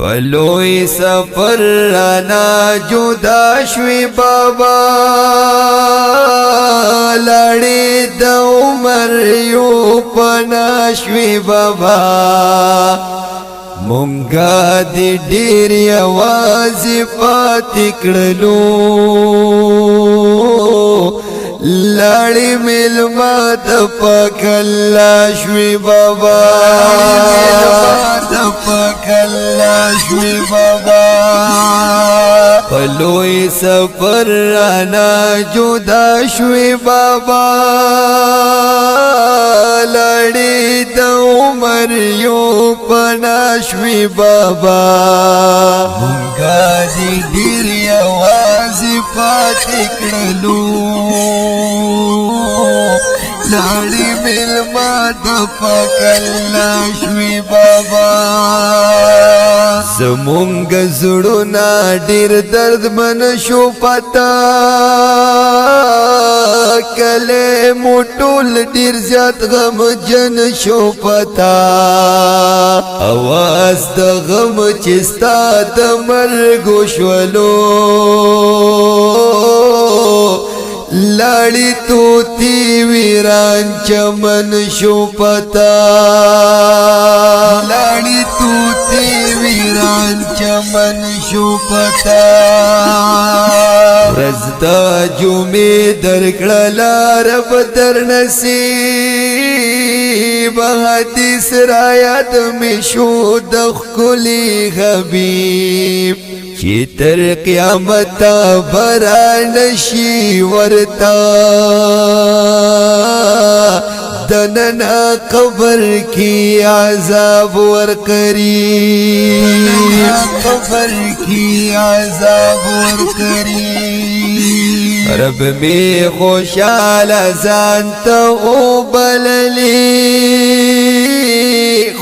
پلوی سفر رانا جدا شوی بابا لڑی د عمر یو پنا شوی بابا مونگا دی ډیر یوازې پاتې کړلو لړی ملما د پکلا شوی بابا د پکلا شوی بابا پلوی سفر رانا جدا شوی بابا لړی د عمر یو پنا شوی بابا مونږه دې ډیر یوازې پاتې کړلو لړی ملما د پکلا شوی بابا زمونږ زړونه ډیر دردمن شو پتا کله مو ټول ډیر زیات غمجن شو پتا اواز د غم چې ستا د مرګ شولو لړی توتی ویران چمن شو پتا لړی توتی ویران چمن شو پتا رزدا جمعه درکړه رب در نصیب حدیث را یاد می شو د خلی حبیب چې تر قیامت بران شي ورتا دننا قبر کی عذاب ورکری قبر کی عذاب ورکری رب می خوشحال ځان ته وبللی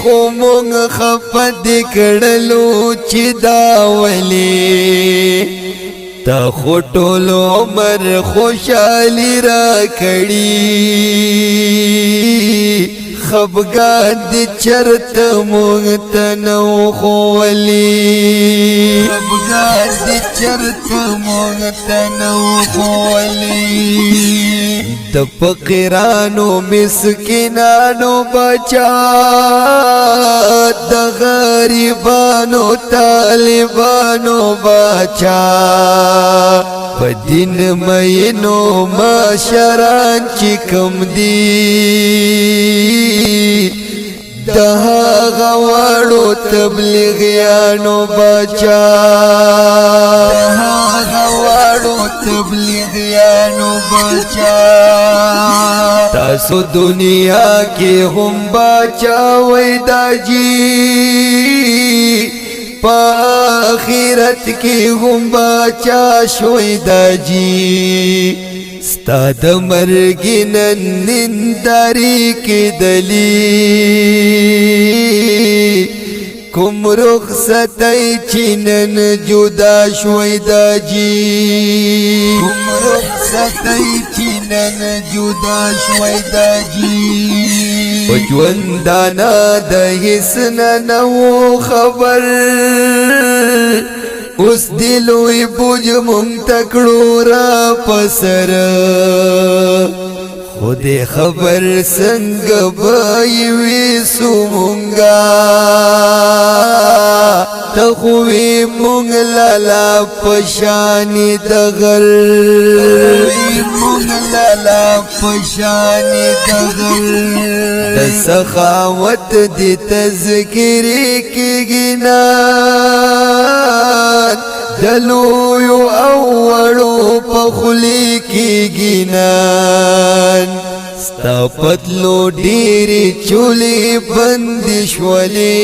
خو مونږ خفت کړلو چې دا ولی تا خو ټول عمر خوشحالی را کړی خفګان دې چرته مونږ ته نو ښولی خفګان دې چرته مونږ ته نو ښولی د فقیرانو مسکینانو بچا د غریبانو طالبانو بچا په دین مینو مشران چې کم دی د هغه واړو تبلیغیانو بچا د هغه واړو تبلیغیانو بچا تاسو دنیا کې هم بچا وای داجی په آخرت کې هم بچا شوی داجی ستا د مرګ نن ننداري کېدلی کوم رخصتۍ چې نن جدا شوی داجی کوم رخصتۍ چې نن جدا شوی داجی په ژوندانه د هیڅ نه نو خبر اوس دی لوی بوج مونږ تکړو را پسر خود خبر څنګه به ویسو مونږه ته خو وی مونږ لالا پشانی د غر مونږ لالا پشانی د غر د سخاوت د تذکر کېږي نه دلو یو اوړو په خلی کېږي نه ستا پتلو ډېرې چولې بندې شولې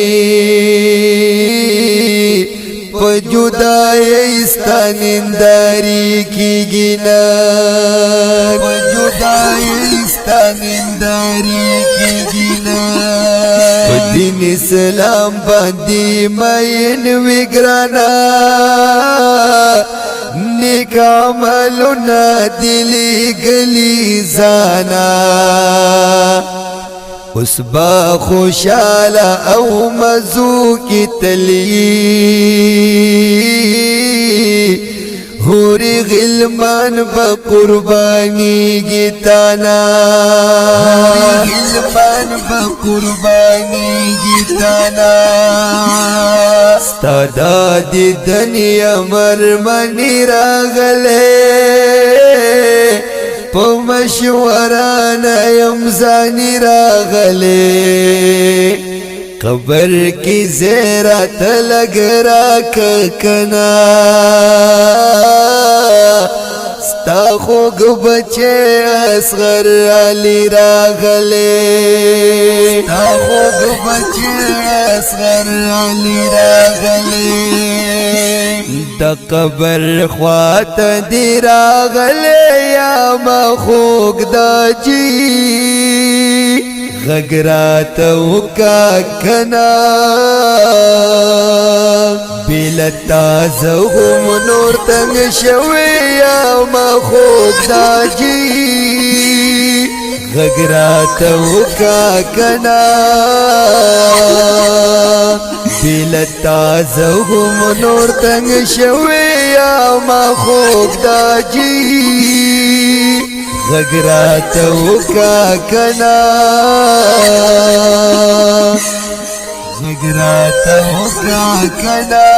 په جدایۍ ستا نندارې کېږي نه په جدایۍ ستا نندارې کېږي نه په دین اسلام باندې مین وي ګرانه نیک عملونه دې لېږلي ځانه اوس با خوشاله او مزو کی تلی هوري غلمان با قربانی گیتانا غلمان با قربانی گیتانا ستادا دی دنیا مرمنی راغلے پو مشورانا یمزانی راغلے قبر کی زیرات لگ راک کنا ستا خوگ بچے اصغر علی راغلے ستا خوگ بچے اصغر علی راغلے دا قبر خوات دی راغلے یا ما خوگ دا جی غگرات وکا کنا بلتا زغم نور تنگ شوی یا ما خوب دا جی غگرات وکا کنا بلتا زغم نور تنگ شوی یا ما خوب دا جی غگرات وکا کنا غگرات وکا کنا